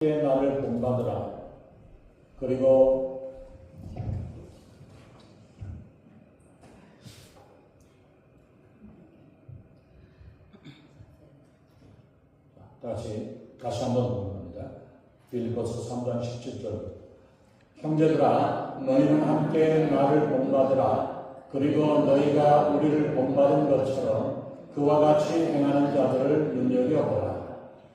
나를 본받으라. 그리고 다시 한번 보겠습니다. 빌립보서 3장 17절. 형제들아, 너희는 함께 나를 본받으라. 그리고 너희가 우리를 본받은 것처럼 그와 같이 행하는 자들을 눈여겨보라.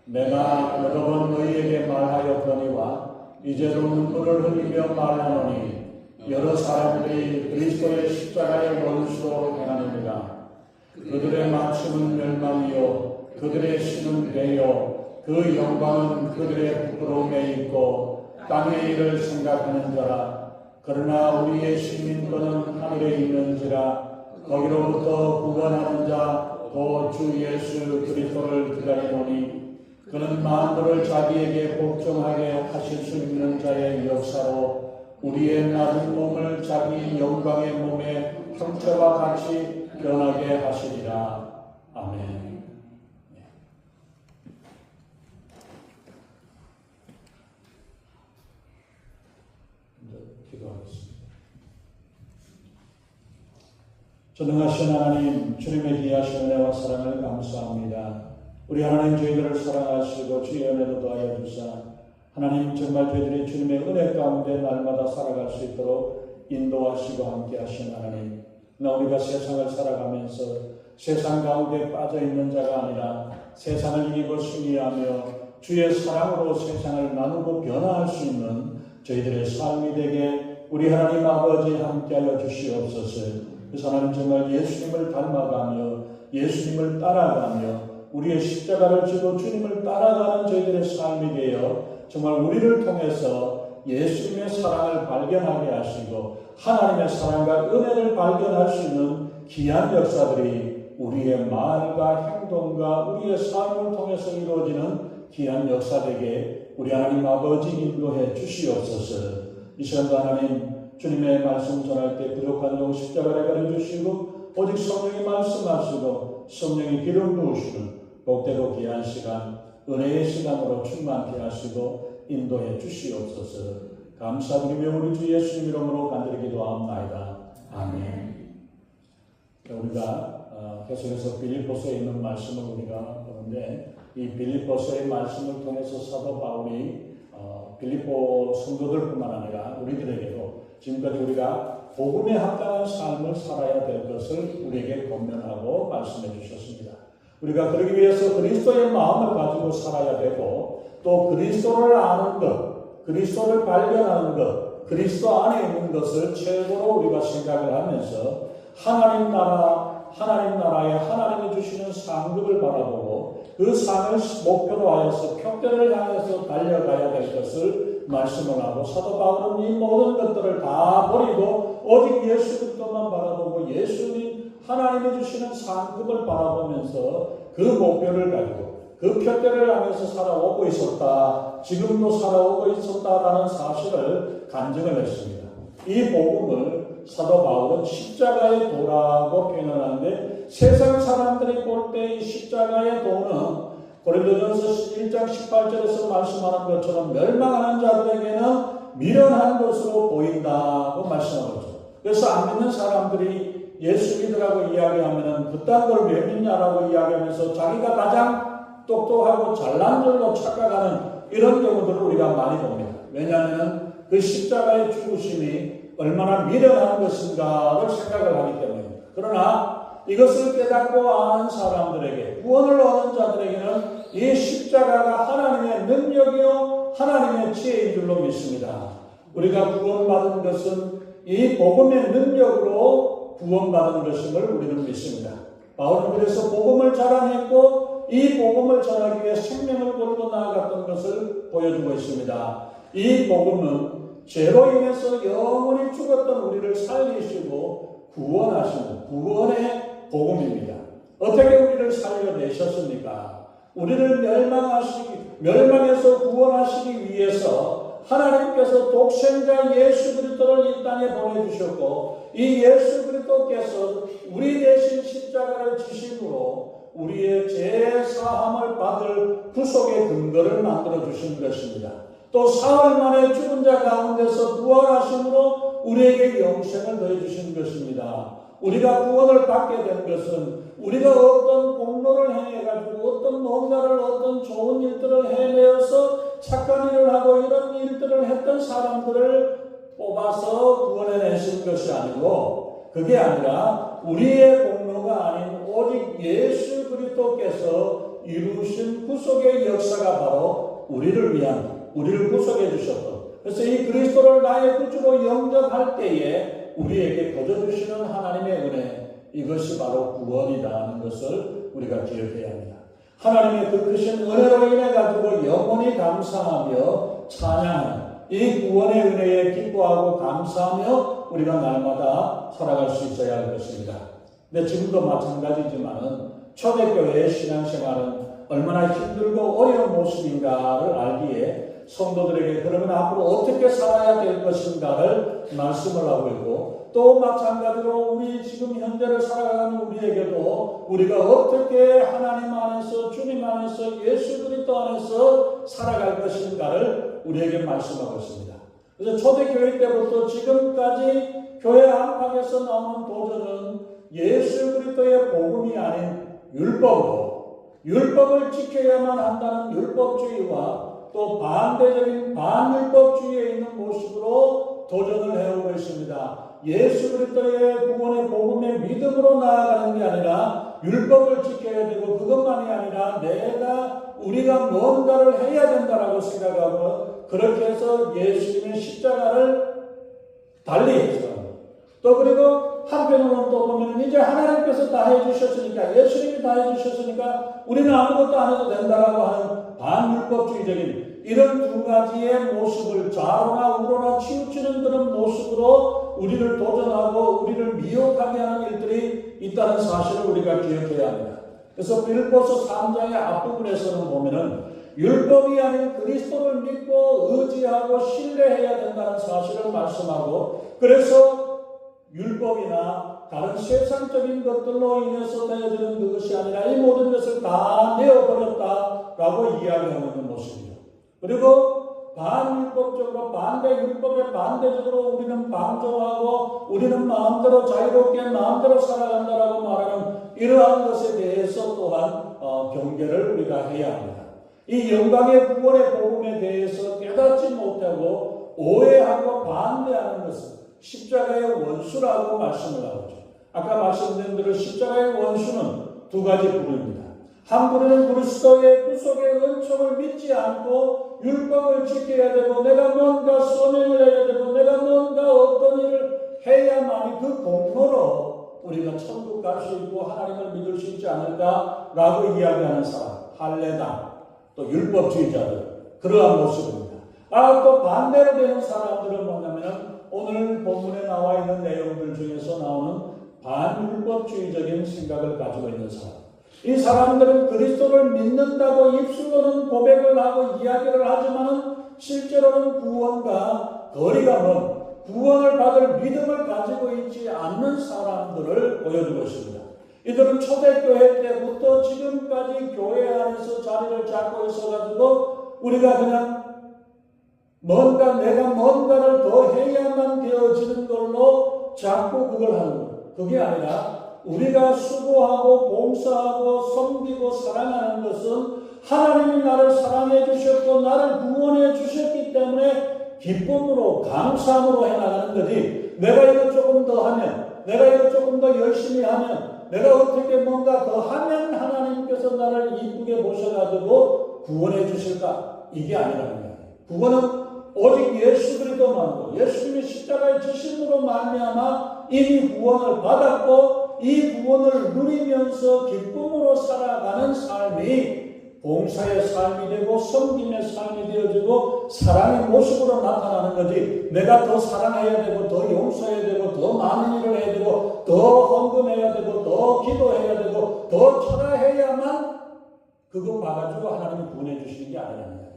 내가 여러 번 너희에게 말하였거니와 이제도 눈물을 흘리며 말하노니 여러 사람들이 그리스도의 십자가의 원수로 행하느니라. 그들의 마침은 멸망이요 그들의 신은 배요 그 영광은 그들의 부끄러움에 있고 땅의 일을 생각하는 자라. 그러나 우리의 시민권은 하늘에 있는지라. 거기로부터 구원하는 자 곧 주 예수 그리스도를 기다리노니 그는 만물을 자기에게 복종하게 하실 수 있는 자의 역사로 우리의 낮은 몸을 자기 영광의 몸의 형체와 같이 변하게 하시리라. 아멘. 기도하겠습니다. 전능하신 하나님, 주님의 귀하신 은혜와 사랑을 감사합니다. 우리 하나님, 저희들을 사랑하시고 주의 은혜도 더하여 주사 하나님 정말 저희들이 주님의 은혜 가운데 날마다 살아갈 수 있도록 인도하시고 함께 하신 하나님, 우리가 세상을 살아가면서 세상 가운데 빠져있는 자가 아니라 세상을 이기고 승리하며 주의 사랑으로 세상을 나누고 변화할 수 있는 저희들의 삶이 되게 우리 하나님 아버지 함께하여 주시옵소서. 그래서 하나님 정말 예수님을 닮아가며 예수님을 따라가며 우리의 십자가를 지고 주님을 따라가는 저희들의 삶이 되어 정말 우리를 통해서 예수님의 사랑을 발견하게 하시고 하나님의 사랑과 은혜를 발견할 수 있는 귀한 역사들이 우리의 말과 행동과 우리의 삶을 통해서 이루어지는 귀한 역사되게 우리 하나님 아버지 인도해 주시옵소서. 이 시간도 하나님 주님의 말씀 전할 때 부족한 종 십자가를 가려주시고 오직 성령이 말씀하시고 성령이 기름 부으시는 복되고 귀한 시간 은혜의 시간으로 충만케 하시고 인도해 주시옵소서. 감사드리며 우리 주 예수님 이름으로 간절히 기도하옵나이다. 아멘. 우리가 계속해서 빌립보서에 있는 말씀을 우리가 보는데 이 빌립보서의 말씀을 통해서 사도 바울이 빌립보 성도들뿐만 아니라 우리들에게도 지금까지 우리가 복음에 합당한 삶을 살아야 될 것을 우리에게 권면하고 말씀해 주셨습니다. 우리가 그러기 위해서 그리스도의 마음을 가지고 살아야 되고 또 그리스도를 아는 것, 그리스도를 발견하는 것, 그리스도 안에 있는 것을 최고로 우리가 생각을 하면서 하나님 나라에 하나님이 주시는 상급을 바라보고 그 상을 목표로 하여서 표대를 향해서 달려가야 될 것을 말씀을 하고 사도 바울은 이 모든 것들을 다 버리고 오직 예수 그리스도만 바라보고 예수님 하나님이 주시는 상급을 바라보면서 그 목표를 가지고 그 표대를 향해서 살아오고 있었다. 지금도 살아오고 있었다라는 사실을 간증을 했습니다. 이 복음을 사도 바울은 십자가의 도라고 표현하는데 세상 사람들이 볼 때 이 십자가의 도는 고린도전서 1장 18절에서 말씀하는 것처럼 멸망하는 자들에게는 미련한 것으로 보인다고 말씀하고 있죠. 그래서 안 믿는 사람들이 예수 믿으라고 이야기하면 그딴 걸 왜 믿냐라고 이야기하면서 자기가 가장 똑똑하고 잘난 줄로 착각하는 이런 경우들을 우리가 많이 봅니다. 왜냐하면 그 십자가의 죽으심이 얼마나 미련한 것인가를 생각을 하기 때문입니다. 그러나 이것을 깨닫고 아는 사람들에게 구원을 얻는 자들에게는 이 십자가가 하나님의 능력이요 하나님의 지혜인 줄로 믿습니다. 우리가 구원받은 것은 이 복음의 능력으로 구원받은 것임을 우리는 믿습니다. 바울은 그래서 복음을 자랑했고 이 복음을 전하기 위해 생명을 걸고 나아갔던 것을 보여주고 있습니다. 이 복음은 죄로 인해서 영원히 죽었던 우리를 살리시고 구원하시는 구원의 복음입니다. 어떻게 우리를 살려내셨습니까? 우리를 멸망에서 구원하시기 위해서 하나님께서 독생자 예수 그리스도를 이 땅에 보내주셨고 이 예수 그리스도께서 우리 대신 십자가를 지심으로 우리의 죄 사함을 받을 구속의 근거를 만들어 주신 것입니다. 또 사흘 만에 죽은 자 가운데서 부활하심으로 우리에게 영생을 더해 주신 것입니다. 우리가 구원을 받게 된 것은 우리가 어떤 공로를 행해가지고 어떤 뭔가를 어떤 좋은 일들을 해내어서 착한 일을 하고 이런 일들을 했던 사람들을 뽑아서 구원해내신 것이 아니고, 그게 아니라 우리의 공로가 아닌 오직 예수 그리스도께서 이루신 구속의 역사가 바로 우리를 구속해 주셨던, 그래서 이 그리스도를 나의 구주로 영접할 때에 우리에게 거저주시는 하나님의 은혜, 이것이 바로 구원이라는 것을 우리가 기억해야 합니다. 하나님의 그 크신 은혜로 인해 가지고 영원히 감사하며 찬양하는 이 구원의 은혜에 기뻐하고 감사하며 우리가 날마다 살아갈 수 있어야 할 것입니다. 근데 지금도 마찬가지지만은 초대교회의 신앙생활은 얼마나 힘들고 어려운 모습인가를 알기에 성도들에게 그러면 앞으로 어떻게 살아야 될 것인가를 말씀을 하고 있고, 또 마찬가지로 우리 지금 현재를 살아가는 우리에게도 우리가 어떻게 하나님 안에서 주님 안에서 예수 그리스도 안에서 살아갈 것인가를 우리에게 말씀하고 있습니다. 그래서 초대교회 때부터 지금까지 교회 안팎에서 나오는 도전은 예수 그리스도의 복음이 아닌 율법을 지켜야만 한다는 율법주의와 또 반대적인 반율법주의에 있는 모습으로 도전을 해오고 있습니다. 예수 그리스도의 구원의 복음의 믿음으로 나아가는 게 아니라 율법을 지켜야 되고, 그것만이 아니라 우리가 뭔가를 해야 된다라고 생각하고, 그렇게 해서 예수님의 십자가를 달리해서, 또 그리고 한편으로는 또 보면 이제 하나님께서 다 해주셨으니까, 예수님이 다 해주셨으니까 우리는 아무것도 안 해도 된다라고 하는 반율법주의적인 이런 두 가지의 모습을 좌로나 우로나 치우치는 그런 모습으로 우리를 도전하고 우리를 미혹하게 하는 일들이 있다는 사실을 우리가 기억해야 합니다. 그래서 빌립보서 3장의 앞부분에서는 보면은 율법이 아닌 그리스도를 믿고 의지하고 신뢰해야 된다는 사실을 말씀하고, 그래서 율법이나 다른 세상적인 것들로 인해서 되어지는 그것이 아니라 이 모든 것을 다 내어버렸다라고 이야기하고 있는 모습이에요. 그리고 반율법적으로 율법에 반대적으로 우리는 방종하고 우리는 마음대로 자유롭게 마음대로 살아간다라고 말하는 이러한 것에 대해서 또한 경계를 우리가 해야 합니다. 이 영광의 구원의 복음에 대해서 깨닫지 못하고 오해하고 반대하는 것은 십자가의 원수라고 말씀을 하죠. 아까 말씀드린 대로 십자가의 원수는 두 가지 부류입니다. 한 부류는 그리스도의 구속의 은총을 믿지 않고 율법을 지켜야 되고, 내가 뭔가 소명을 해야 되고, 내가 뭔가 어떤 일을 해야만이 그 공로로 우리가 천국 갈 수 있고 하나님을 믿을 수 있지 않을까라고 이야기하는 사람, 할례당, 또 율법주의자들, 그러한 모습입니다. 또 반대로 되는 사람들은 뭐냐면 오늘 본문에 나와 있는 내용들 중에서 나오는 반율법주의적인 생각을 가지고 있는 사람. 이 사람들은 그리스도를 믿는다고 입술로는 고백을 하고 이야기를 하지만은 실제로는 구원과 거리가 먼, 구원을 받을 믿음을 가지고 있지 않는 사람들을 보여주고 있습니다. 이들은 초대교회 때부터 지금까지 교회 안에서 자리를 잡고 있어가지고 우리가 그냥 내가 뭔가를 더 해야만 되어지는 걸로 자꾸 그걸 하는 거예요. 그게 아니라 우리가 수고하고 봉사하고 섬기고 사랑하는 것은 하나님이 나를 사랑해 주셨고 나를 구원해 주셨기 때문에 기쁨으로 감사함으로 해나가는 거지, 내가 이거 조금 더 하면, 내가 이거 조금 더 열심히 하면, 내가 어떻게 뭔가 더 하면 하나님께서 나를 이쁘게 보셔가지고 구원해 주실까? 이게 아니라는 거예요. 구원은 오직 예수 그리스도만으로, 예수님의 십자가의 지심으로 말미암아 이미 구원을 받았고 이 구원을 누리면서 기쁨으로 살아가는 삶이 봉사의 삶이 되고 섬김의 삶이 되어지고 사랑의 모습으로 나타나는 거지, 내가 더 사랑해야 되고 더 용서해야 되고 더 많은 일을 해야 되고 더 헌금해야 되고 더 기도해야 되고 더 철회해야만 그거 봐가지고 하나님이 구원해 주시는 게 아니랍니다.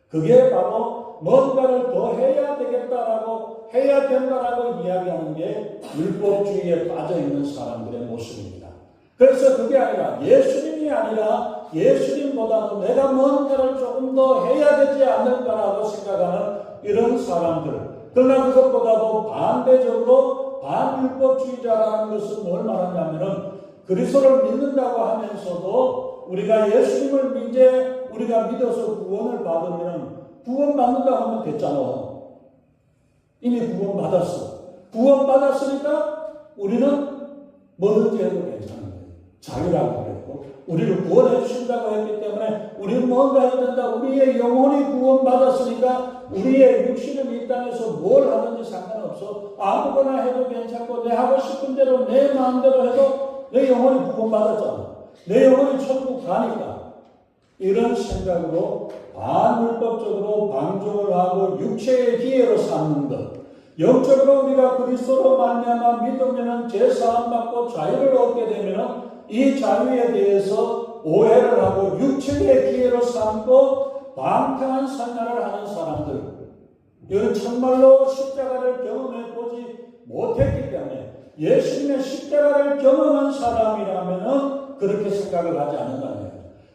그게 바로 뭔가를 더 해야 되겠다라고, 해야 된다라고 이야기하는 게 율법주의에 빠져있는 사람들의 모습입니다. 그래서 그게 아니라 예수님이 예수님이 아니라 예수님보다는 내가 뭔가를 조금 더 해야 되지 않을까라고 생각하는 이런 사람들. 그러나 그것보다도 반대적으로 반율법주의자라는 것은 뭘 말하냐면은 그리스도를 믿는다고 하면서도 우리가 예수님을 이제 우리가 믿어서 구원을 받으면 구원 받는다고 하면 됐잖아. 이미 구원 받았어. 구원 받았으니까 우리는 뭐든지 해도 괜찮은 거예요. 자유라고 그랬고 우리를 구원해 주신다고 했기 때문에 우리는 뭔가 해야 된다. 우리의 영혼이 구원 받았으니까 우리의 육신은 이 땅에서 뭘 하든지 상관없어. 아무거나 해도 괜찮고 내 하고 싶은 대로 내 마음대로 해도 내 영혼이 구원 받았잖아. 내 영혼이 천국 가니까. 이런 생각으로 반율법적으로 방종을 하고 육체의 기회로 삼는 것. 영적으로 우리가 그리스도로 말미암아 믿으면 죄사함 받고 자유를 얻게 되면 이 자유에 대해서 오해를 하고 육체의 기회로 삼고 방탕한 생활을 하는 사람들. 이건 정말로 십자가를 경험해 보지 못했기 때문에 예수님의 십자가를 경험한 사람이라면 그렇게 생각을 하지 않는다는 거예요.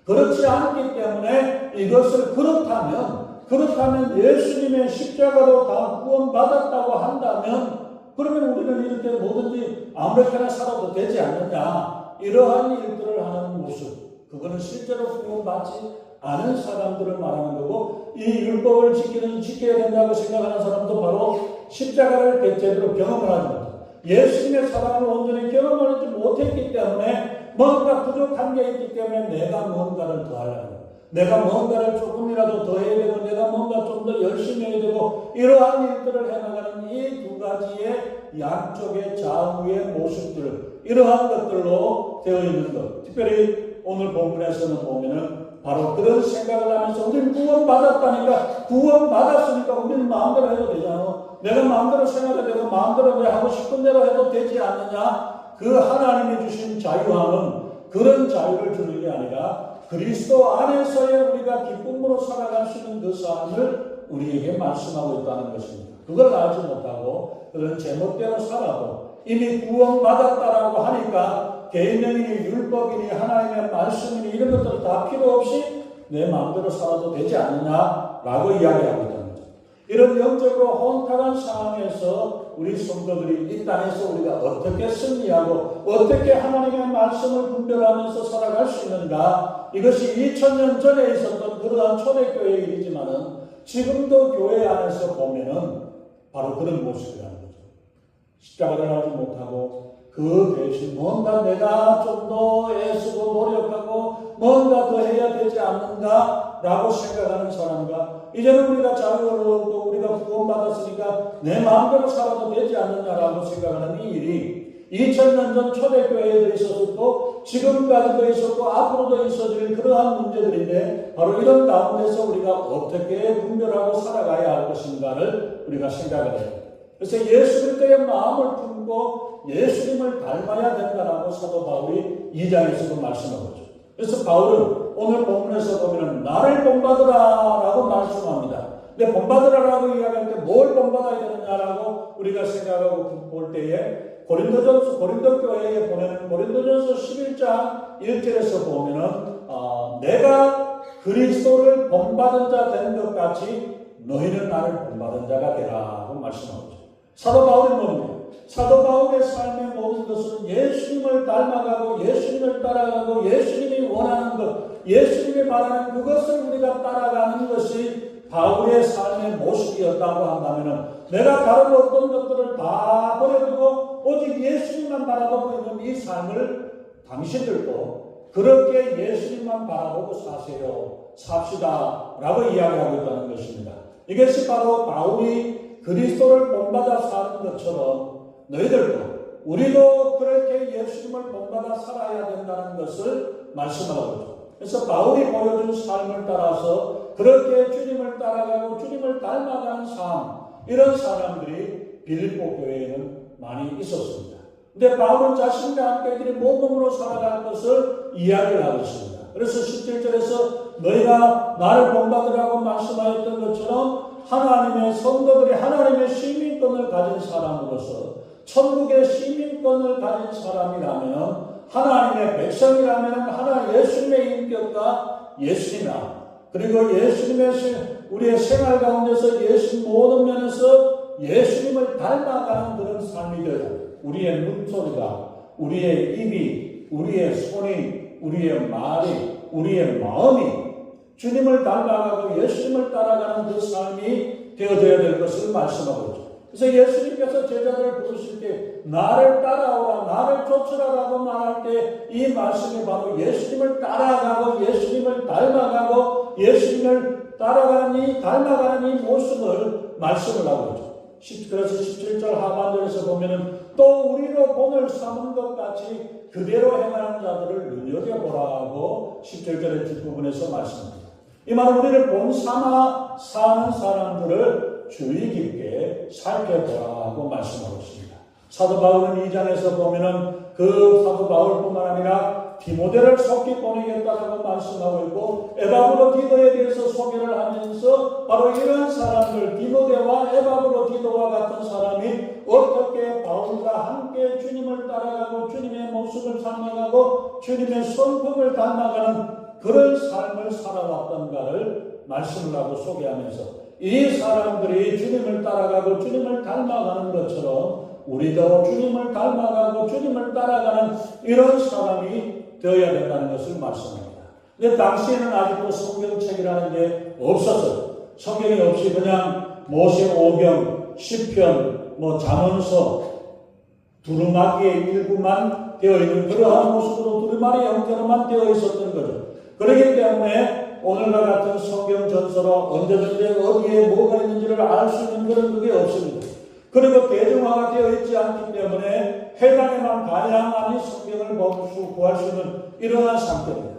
그렇지 않기 때문에 이것을 그렇다면 예수님의 십자가로 다 구원받았다고 한다면 그러면 우리는 이렇게 뭐든지 아무렇게나 살아도 되지 않느냐. 이러한 일들을 하는 모습. 그거는 실제로 구원받지 않은 사람들을 말하는 거고 이 율법을 지켜야 된다고 생각하는 사람도 바로 십자가를 제대로 경험을 하지 못합니다. 예수님의 사랑을 온전히 경험하지 못했기 때문에 뭔가 부족한 게 있기 때문에 내가 뭔가를 더 하려고 내가 뭔가를 조금이라도 더 해야 되고 내가 뭔가 좀 더 열심히 해야 되고 이러한 일들을 해나가는 이 두 가지의 양쪽의 좌우의 모습들 이러한 것들로 되어 있는 것. 특별히 오늘 본문에서는 보면은 바로 그런 생각을 하면서 우리는 구원받았다니까 구원받았으니까 우리는 마음대로 해도 되잖아. 내가 마음대로 생각해도 되고 마음대로 내 하고 싶은 대로 해도 되지 않느냐. 그 하나님이 주신 자유함은 그런 자유를 주는 게 아니라 그리스도 안에서의 우리가 기쁨으로 살아갈 수 있는 그 삶을 우리에게 말씀하고 있다는 것입니다. 그걸 알지 못하고 그런 제멋대로 살아도 이미 구원받았다라고 하니까 계명이니 율법이니 하나님의 말씀이니 이런 것들 다 필요 없이 내 마음대로 살아도 되지 않느냐라고 이야기하고 있다는 거죠. 이런 영적으로 혼탁한 상황에서 우리 성도들이 이 땅에서 우리가 어떻게 승리하고 어떻게 하나님의 말씀을 분별하면서 살아갈 수 있는가. 이것이 2000년 전에 있었던 그러한 초대교회의 일이지만은 지금도 교회 안에서 보면은 바로 그런 모습이라는 거죠. 십자가를 하지 못하고 그 대신 뭔가 내가 좀 더 애쓰고 노력하고 뭔가 더 해야 되지 않는가 라고 생각하는 사람과 이제는 우리가 자유를 얻고 우리가 구원받았으니까 내 마음대로 살아도 되지 않느냐라고 생각하는 이 일이 2000년 전 초대교회에도 있었고 지금까지도 있었고 앞으로도 있어질 그러한 문제들인데 바로 이런 가운데서 우리가 어떻게 분별하고 살아가야 할 것인가를 우리가 생각을 해요. 그래서 예수 그리스도의 마음을 품고 예수님을 닮아야 된다라고 사도 바울이 2장에서도 말씀하고 있죠. 그래서 바울은 오늘 본문에서 보면 나를 본받으라라고 말씀합니다. 근데 본받으라라고 이야기할 때 뭘 본받아야 되느냐라고 우리가 생각하고 볼 때에 고린도 교회에 보내는 고린도전서 11장 1절에서 보면은 내가 그리스도를 본받은 자 된 것 같이 너희는 나를 본받은 자가 되라고 말씀하고 있죠. 사도 바울이 뭡니까? 사도 바울의 삶의 모든 것은 예수님을 닮아가고 예수님을 따라가고 예수님이 원하는 것, 예수님이 바라는 그것을 우리가 따라가는 것이 바울의 삶의 모습이었다고 한다면 내가 다른 어떤 것들을 다 버려두고 오직 예수님만 바라보고 있는 이 삶을 당신들도 그렇게 예수님만 바라보고 삽시다 라고 이야기하고 있다는 것입니다. 이것이 바로 바울이 그리스도를 본받아 사는 것처럼 너희들도 우리도 그렇게 예수님을 본받아 살아야 된다는 것을 말씀하고 있죠. 그래서 바울이 보여준 삶을 따라서 그렇게 주님을 따라가고 주님을 닮아가는 삶 이런 사람들이 빌립보 교회에는 많이 있었습니다. 근데 바울은 자신과 함께 이들이 모범으로 살아갈 것을 이야기를 하고 있습니다. 그래서 17절에서 너희가 나를 본받으라고 말씀하였던 것처럼 하나님의 성도들이 하나님의 시민권을 가진 사람으로서 천국의 시민권을 가진 사람이라면 하나님의 백성이라면 하나 예수님의 인격과 예수님이나 그리고 예수님의 우리의 생활 가운데서 예수 모든 면에서 예수님을 닮아가는 그런 삶이 되어야 우리의 눈소리가 우리의 입이 우리의 손이 우리의 말이 우리의 마음이 주님을 닮아가고 예수님을 따라가는 그 삶이 되어져야 될 것을 말씀하고 있죠. 그래서 예수님께서 제자들을 부르실 때 나를 따라오라 나를 쫓으라라고 말할 때 이 말씀이 바로 예수님을 따라가고 예수님을 닮아가고 예수님을 따라가는 이 닮아가는 이 모습을 말씀을 하고 있죠. 그래서 17절 하반절에서 보면은 또 우리로 본을 삼은 것 같이 그대로 행하는 자들을 눈여겨보라고 17절의 뒷부분에서 말씀합니다. 이 말은 우리를 본 삼아 사는 사람들을 주의 깊게 살펴보라고 말씀하고 있습니다. 사도 바울은 2장에서 보면은 그 사도 바울뿐만 아니라 디모데를 속히 보내겠다라고 말씀하고 있고 에바브로 디도에 대해서 소개를 하면서 바로 이런 사람들 디모데와 에바브로 디도와 같은 사람이 어떻게 바울과 함께 주님을 따라가고 주님의 모습을 닮아가고 주님의 성품을 닮아가는 그런 삶을 살아왔던가를 말씀을 하고 소개하면서 이 사람들이 주님을 따라가고 주님을 닮아가는 것처럼 우리도 주님을 닮아가고 주님을 따라가는 이런 사람이 되어야 된다는 것을 말씀합니다. 근데 당시에는 아직도 성경책이라는 게 없었어요. 성경이 없이 그냥 모세오경, 시편, 잠언서, 두루마기의 일부만 되어 있는 그러한 모습으로 두루마리 형태로만 되어 있었던 거죠. 그렇기 때문에 오늘과 같은 성경 전서로 언제든지 어디에 뭐가 있는지를 알 수 있는 그런 그게 없습니다. 그리고 대중화가 되어 있지 않기 때문에 해당에만 가야만이 성경을 구할 수 있는 이러한 상태입니다.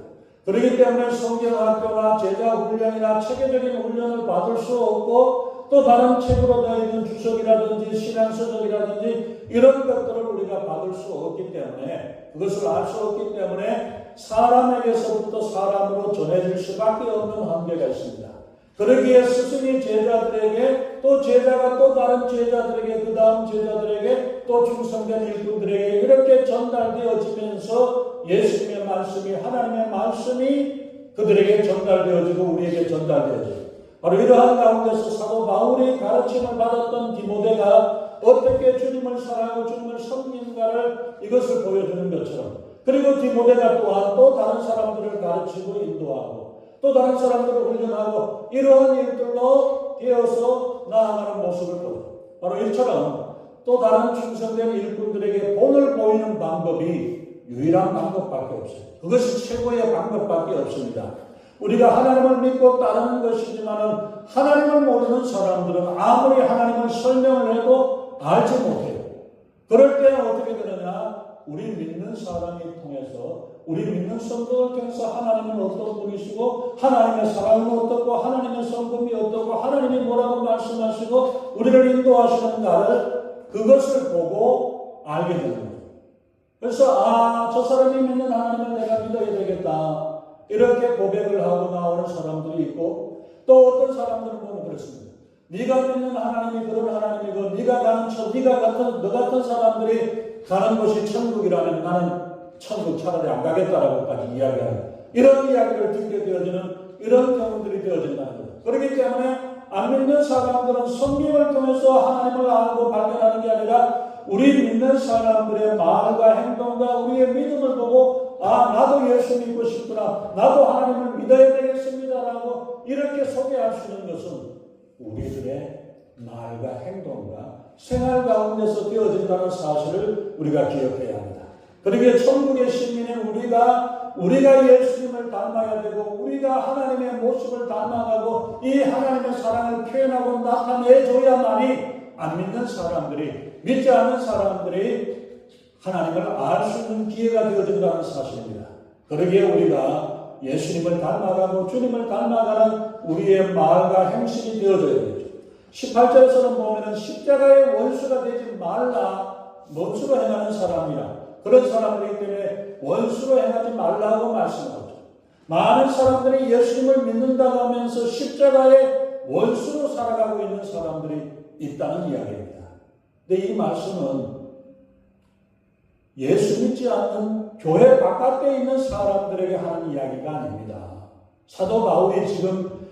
그렇기 때문에 성경학교나 제자훈련이나 체계적인 훈련을 받을 수 없고 또 다른 책으로 되어 있는 주석이라든지 신앙서적이라든지 이런 것들을 우리가 받을 수 없기 때문에 그것을 알 수 없기 때문에 사람에게서부터 사람으로 전해질 수밖에 없는 한계가 있습니다. 그러기에 스승이 제자들에게 또 제자가 또 다른 제자들에게 그 다음 제자들에게 또 충성된 일꾼들에게 이렇게 전달되어지면서 예수님의 말씀이 하나님의 말씀이 그들에게 전달되어지고 우리에게 전달되어지고 바로 이러한 가운데서 사도 바울이 가르침을 받았던 디모데가 어떻게 주님을 사랑하고 주님을 섬기는가를 이것을 보여주는 것처럼 그리고 디모데가 또한 또 다른 사람들을 가르치고 인도하고 또 다른 사람들을 훈련하고 이러한 일들로 되어서 나아가는 모습을 보여. 바로 이처럼 또 다른 충성된 일꾼들에게 본을 보이는 방법이 유일한 방법밖에 없어요. 그것이 최고의 방법밖에 없습니다. 우리가 하나님을 믿고 따르는 것이지만 하나님을 모르는 사람들은 아무리 하나님을 설명을 해도 알지 못해요. 그럴 때는 어떻게 되느냐? 우리 믿는 사람이 통해서 우리 믿는 성도를 통해서 하나님은 어떤 분이시고 하나님의 사랑은 어떻고 하나님의 성품이 어떻고 하나님이 뭐라고 말씀하시고 우리를 인도하시는가를 그것을 보고 알게 되는 거예요. 그래서 저 사람이 믿는 하나님을 내가 믿어야 되겠다 이렇게 고백을 하고 나오는 사람들이 있고 또 어떤 사람들은 보면 그렇습니다. 네가 믿는 하나님이 그런 하나님이고 네가 가는 너 같은 사람들이 가는 곳이 천국이라면 나는 천국 차라리 안 가겠다라고까지 이야기하는 이런 이야기를 듣게 되어지는 이런 경우들이 되어진다는 거예요. 그렇기 때문에 안 믿는 사람들은 성경을 통해서 하나님을 알고 발견하는 게 아니라 우리 믿는 사람들의 말과 행동과 우리의 믿음을 보고 나도 예수 믿고 싶구나 나도 하나님을 믿어야 되겠습니다라고 이렇게 소개할 수 있는 것은 우리들의 말과 행동과 생활 가운데서 되어진다는 사실을 우리가 기억해야 합니다. 그러기에 천국의 시민은 우리가 예수님을 닮아야 되고 우리가 하나님의 모습을 닮아가고 이 하나님의 사랑을 표현하고 나타내줘야만이 안 믿는 사람들이 믿지 않는 사람들이 하나님을 알 수 있는 기회가 되어진다는 사실입니다. 그러기에 우리가 예수님을 닮아가고 주님을 닮아가는 우리의 말과 행실이 되어져야 되죠. 18절에서는 보면 십자가의 원수가 되지 말라 원수로 행하는 사람이라 그런 사람들이기 때문에 원수로 행하지 말라고 말씀하죠. 많은 사람들이 예수님을 믿는다고 하면서 십자가의 원수로 살아가고 있는 사람들이 있다는 이야기입니다. 근데 이 말씀은 예수 믿지 않는 교회 바깥에 있는 사람들에게 하는 이야기가 아닙니다. 사도 바울이 지금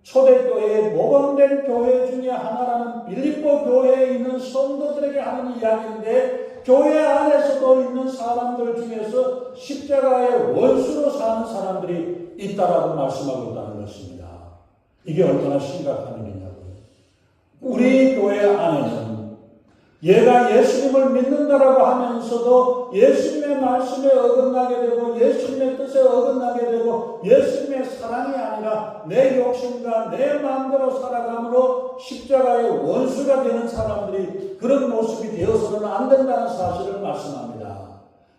초대교회에 모범된 교회 중에 하나라는 빌립보 교회에 있는 성도들에게 하는 이야기인데, 교회 안에서도 있는 사람들 중에서 십자가의 원수로 사는 사람들이 있다라고 말씀하고 있다는 것입니다. 이게 얼마나 심각한 일이냐고요. 우리 교회 안에는 얘가 예수님을 믿는다라고 하면서도 예수님의 말씀에 어긋나게 되고 예수님의 뜻에 어긋나게 되고 예수님의 사랑이 아니라 내 욕심과 내 마음대로 살아감으로 십자가의 원수가 되는 사람들이 그런 모습이 되어서는 안 된다는 사실을 말씀합니다.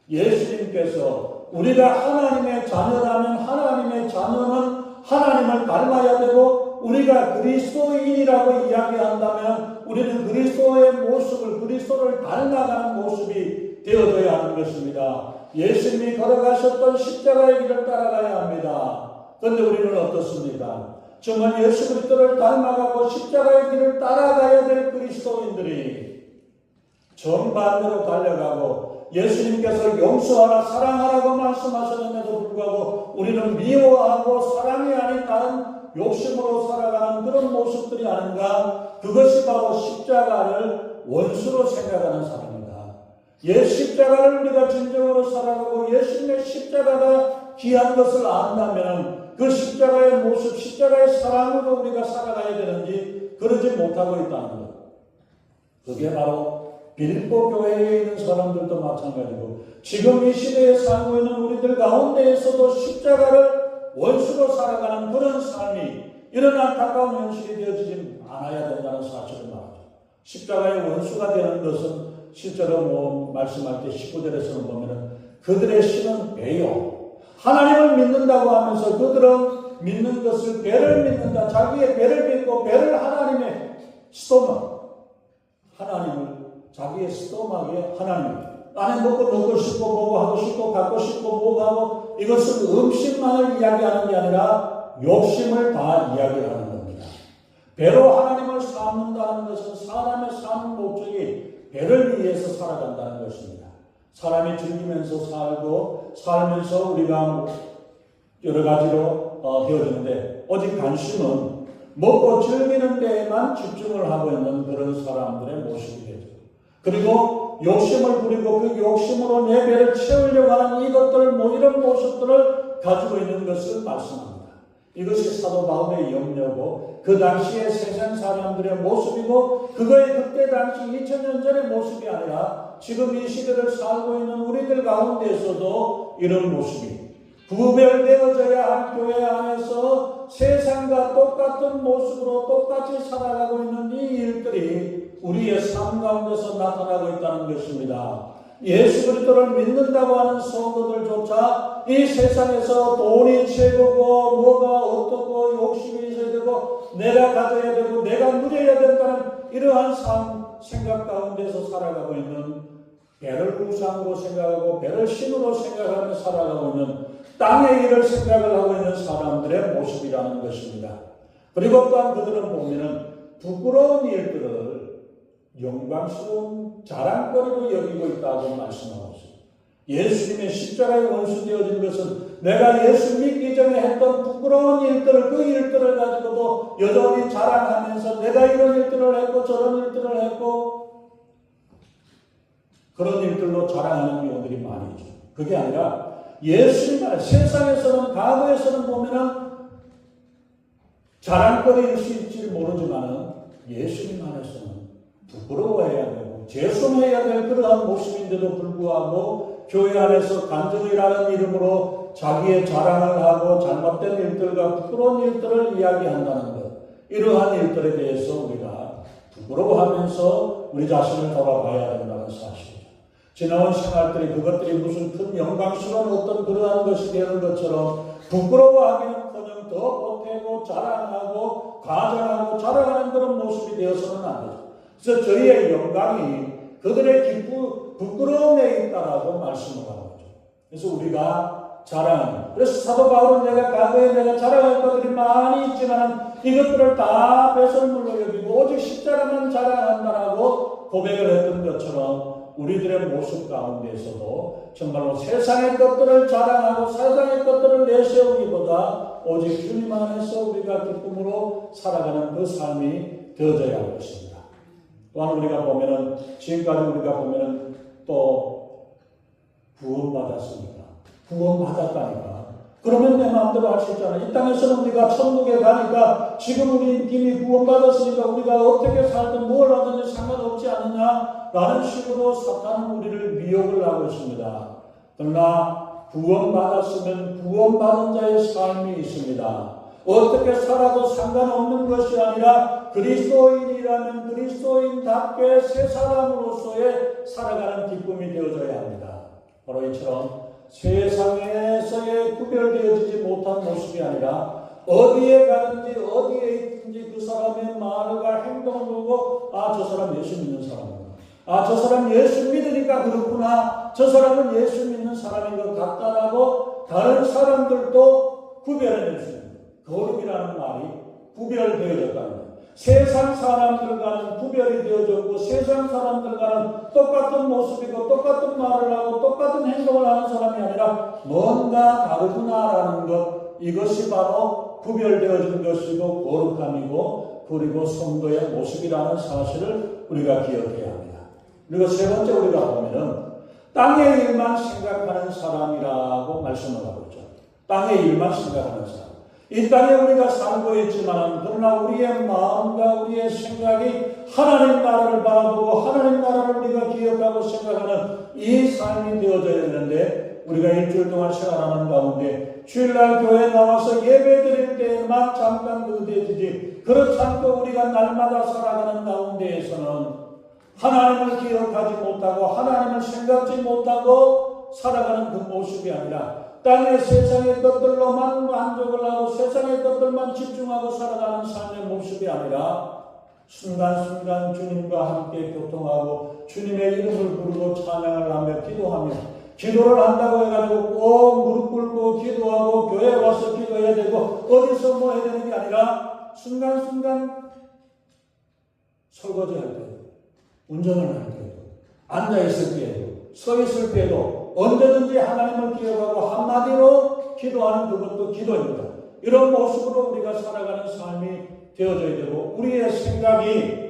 예수님께서 우리가 하나님의 자녀라면 하나님의 자녀는 하나님을 닮아야 되고, 우리가 그리스도인이라고 이야기한다면 우리는 그리스도의 모습을, 그리스도를 닮아가는 모습이 되어져야 하는 것입니다. 예수님이 걸어가셨던 십자가의 길을 따라가야 합니다. 그런데 우리는 어떻습니까? 정말 예수 그리스도를 닮아가고 십자가의 길을 따라가야 될 그리스도인들이 정반대로 달려가고, 예수님께서 용서하라 사랑하라고 말씀하셨는데도 불구하고 우리는 미워하고 사랑이 아닌 다른 욕심으로 살아가는 그런 모습들이 아닌가? 그것이 바로 십자가를 원수로 생각하는 사람입니다. 십자가를 우리가 진정으로 살아가고 예수님의 십자가가 귀한 것을 안다면 그 십자가의 모습, 십자가의 사랑으로 우리가 살아가야 되는지 그러지 못하고 있다는 것. 그게 바로 빌립보 교회에 있는 사람들도 마찬가지고, 지금 이 시대에 살고 있는 우리들 가운데에서도 십자가를 원수로 살아가는 그런 삶이 이런 안타까운 현실이 되어지지 않아야 된다는 사실을 말하죠. 십자가의 원수가 되는 것은 실제로 말씀할 때 19절에서는 보면은 그들의 신은 배요. 하나님을 믿는다고 하면서 그들은 믿는 것을 배를 믿는다. 자기의 배를 믿고 배를 하나님의 스토막, 하나님을 자기의 스토막에 하나님 안에 먹고 싶고 뭐고 하고 싶고 갖고 싶고 뭐고 하고, 이것은 음식만을 이야기하는 게 아니라 욕심을 다 이야기하는 겁니다. 배로 하나님을 삼는다는 것은 사람의 삶 목적이 배를 위해서 살아간다는 것입니다. 사람이 즐기면서 살고 살면서 우리가 여러 가지로 되어지는데, 오직 관심은 먹고 즐기는 데에만 집중을 하고 있는 그런 사람들의 모습이 되죠. 그리고 욕심을 부리고 그 욕심으로 내 배를 채우려고 하는 이것들, 이런 모습들을 가지고 있는 것을 말씀합니다. 이것이 사도 바울의 염려고 그 당시의 세상 사람들의 모습이고, 그거의 그때 당시 2000년 전의 모습이 아니라 지금 이 시대를 살고 있는 우리들 가운데에서도 이런 모습이 구별되어져야 할 교회 안에서 세상과 똑같은 모습으로 똑같이 살아가고 있는 이 일들이 우리의 삶 가운데서 나타나고 있다는 것입니다. 예수 그리스도를 믿는다고 하는 성도들조차 이 세상에서 돈이 최고고 뭐가 어떻고 욕심이 있어야 되고 내가 가져야 되고 내가 누려야 된다는 이러한 생각 가운데서 살아가고 있는, 배를 우상으로 생각하고 배를 신으로 생각하며 살아가고 있는, 땅의 일을 생각을 하고 있는 사람들의 모습이라는 것입니다. 그리고 또한 그들은 보면은 부끄러운 일들을 영광스러운 자랑거리로 여기고 있다고 말씀하고 있습니다. 예수님의 십자가의 원수 되어진 것은 내가 예수 믿기 전에 했던 부끄러운 일들을, 그 일들을 가지고도 여전히 자랑하면서 내가 이런 일들을 했고 저런 일들을 했고 그런 일들로 자랑하는 경우들이 많이 있죠. 그게 아니라 예수님 안에, 세상에서는 과거에서는 보면은 자랑거리일 수 있지 모르지만은 예수님 안에서는 부끄러워해야 되고 죄송해야 될 그러한 모습인데도 불구하고 교회 안에서 간증이라는 이름으로 자기의 자랑을 하고 잘못된 일들과 부끄러운 일들을 이야기한다는 것, 이러한 일들에 대해서 우리가 부끄러워하면서 우리 자신을 돌아봐야 된다는 사실이죠. 지나온 생활들이 그것들이 무슨 큰 영광스러운 어떤 그러한 것이 되는 것처럼 부끄러워하기는커녕 더 보태고 자랑하고 과장하고 자랑하는 그런 모습이 되어서는 안 되죠. 그래서 저희의 영광이 그들의 부끄러움에 있다라고 말씀을 하고 있죠. 그래서 우리가 자랑하는, 그래서 사도 바울은 내가 과거에 내가 자랑할 것들이 많이 있지만 이것들을 다 배설물로 여기고 오직 십자가만 자랑한다라고 고백을 했던 것처럼 우리들의 모습 가운데서도 정말로 세상의 것들을 자랑하고 세상의 것들을 내세우기보다 오직 주님 안에서 우리가 기쁨으로 살아가는 그 삶이 되어져야 할 것입니다. 또한 우리가 보면은 지금까지 우리가 보면은 또 구원받았으니까 구원받았다니까 그러면 내 마음대로 할 수 있잖아. 이 땅에서는 우리가 천국에 가니까 지금 우리 이미 구원받았으니까 우리가 어떻게 살든 뭘 하든지 상관없지 않느냐 라는 식으로 사탄은 우리를 미혹을 하고 있습니다. 그러나 구원받았으면 구원받은 자의 삶이 있습니다. 어떻게 살아도 상관없는 것이 아니라 그리스도인이라면 그리스도인답게 새 사람으로서의 살아가는 기쁨이 되어져야 합니다. 바로 이처럼 세상에서의 구별되어지지 못한 모습이 아니라 어디에 가든지 어디에 있든지 그 사람의 말과 행동을 보고 저 사람 예수 믿는 사람이구나. 저 사람 예수 믿으니까 그렇구나. 저 사람은 예수 믿는 사람인 것 같다라고 다른 사람들도 구별해낼 수 있는 거룩이라는 말이 구별되어졌다는 거예요. 세상 사람들과는 구별이 되어졌고 세상 사람들과는 똑같은 모습이고 똑같은 말을 하고 똑같은 행동을 하는 사람이 아니라 뭔가 다르구나라는 것, 이것이 바로 구별되어진 것이고 거룩함이고 그리고 성도의 모습이라는 사실을 우리가 기억해야 합니다. 그리고 세 번째 우리가 보면은 땅의 일만 생각하는 사람이라고 말씀을 하고 있죠. 땅의 일만 생각하는 사람. 이 땅에 우리가 살고 있지만 그러나 우리의 마음과 우리의 생각이 하나님 나라를 바라보고 하나님 나라를 우리가 기억하고 생각하는 이 삶이 되어져야 되는데 우리가 일주일 동안 생활하는 가운데 주일날 교회에 나와서 예배 드릴 때만 잠깐 의대지지 그렇지 않고 우리가 날마다 살아가는 가운데에서는 하나님을 기억하지 못하고 하나님을 생각지 못하고 살아가는 그 모습이 아니라 땅의 세상의 것들로만 만족을 하고 세상의 것들만 집중하고 살아가는 삶의 모습이 아니라 순간순간 주님과 함께 교통하고 주님의 이름을 부르고 찬양을 하며 기도하며 기도를 한다고 해가지고 꼭 무릎 꿇고 기도하고 교회에 와서 기도해야 되고 어디서 뭐 해야 되는 게 아니라 순간순간 설거지 할 때도 운전을 할 때도 앉아있을 때에도 서있을 때도 언제든지 하나님을 기억하고 한마디로 기도하는 그것도 기도입니다. 이런 모습으로 우리가 살아가는 삶이 되어져야 되고 우리의 생각이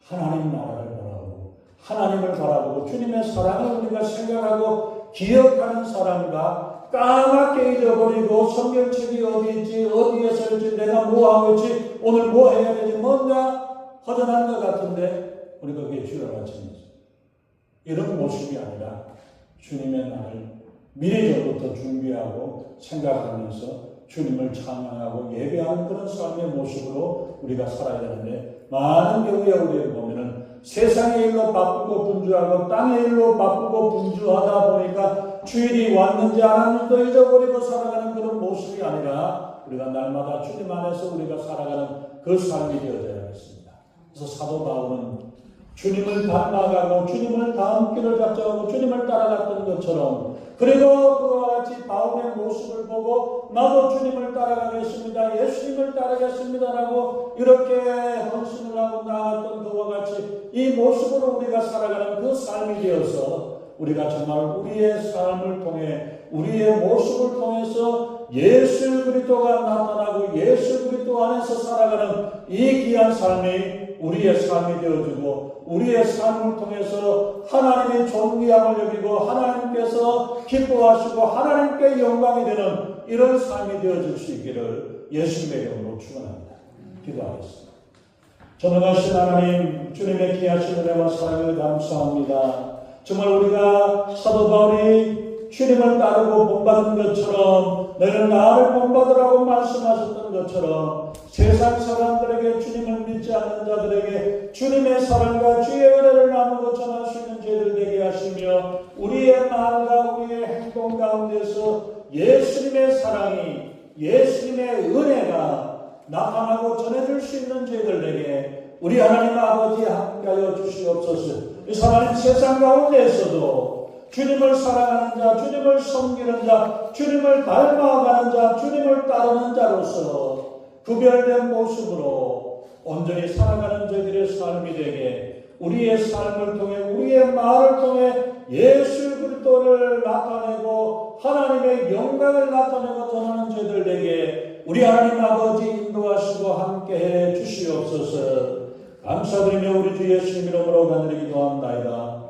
하나님 나라를 바라보고 하나님을 바라보고 주님의 사랑을 우리가 생각하고 기억하는 사람과 까맣게 잊어버리고 성경책이 어디 있지 어디에서 있지 내가 뭐 하고 있지 오늘 뭐 해야 되지 뭔가 허전한 것 같은데 우리가 그게 주를 아침이죠. 이런 모습이 아니라 주님의 날을 미래전부터 준비하고 생각하면서 주님을 찬양하고 예배하는 그런 삶의 모습으로 우리가 살아야 되는데 많은 경우에 우리가 보면은 세상의 일로 바쁘고 분주하고 땅의 일로 바쁘고 분주하다 보니까 주일이 왔는지 안 왔는지도 잊어버리고 살아가는 그런 모습이 아니라 우리가 날마다 주님 안에서 우리가 살아가는 그 삶이 되어져야겠습니다. 그래서 사도 바울은 주님을 닮아가고 주님을 다음 길을 작정하고 주님을 따라갔던 것처럼 그리고 그와 같이 바울의 모습을 보고 나도 주님을 따라가겠습니다. 예수님을 따라가겠습니다라고 이렇게 헌신을 하고 나아갔던 그와 같이 이 모습으로 우리가 살아가는 그 삶이 되어서 우리가 정말 우리의 삶을 통해 우리의 모습을 통해서 예수 그리스도가 나타나고 예수 그리스도 안에서 살아가는 이 귀한 삶이 우리의 삶이 되어지고 우리의 삶을 통해서 하나님의 존귀함을 여기고 하나님께서 기뻐하시고 하나님께 영광이 되는 이런 삶이 되어질 수 있기를 예수님의 이름으로 축원합니다. 기도하겠습니다. 전능하신 하나님 주님의 귀하신 은혜와 사랑을 감사합니다. 정말 우리가 사도 바울이 주님을 따르고 본받은 것처럼 너희는 나를 본받으라고 말씀하셨던 것처럼 세상 사람들에게 주님을 믿지 않는 자들에게 주님의 사랑과 주의 은혜를 나누고 전할 수 있는 죄를 되게 하시며 우리의 말과 우리의 행동 가운데서 예수님의 사랑이 예수님의 은혜가 나타나고 전해줄 수 있는 죄들에게 우리 하나님 아버지 함께하여 주시옵소서. 이 하나님 세상 가운데에서도 주님을 사랑하는 자, 주님을 섬기는 자, 주님을 닮아가는 자, 주님을 따르는 자로서 구별된 모습으로 온전히 살아가는 저희들의 삶이 되게 우리의 삶을 통해 우리의 말을 통해 예수 그리스도를 나타내고 하나님의 영광을 나타내고 전하는 저희들에게 우리 하나님 아버지 인도하시고 함께해 주시옵소서. 감사드리며 우리 주 예수님 이름으로 간절히 기도합나이다.